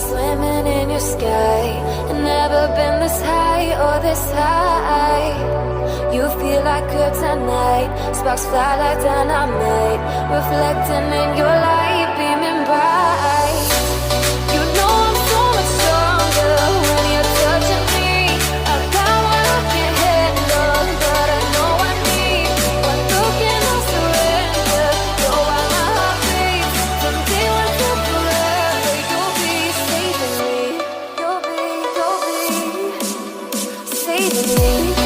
Swimming in your sky, and never been this high or this high. You feel like kryptonite, sparks fly like dynamite, reflecting in your light, beaming bright. You know I'm so much stronger when you're touching me. I got what I can handle, but I know I need one look and I'll surrender. Know why my heart beats from day one to forever. You'll be saving me. You'll be saving me.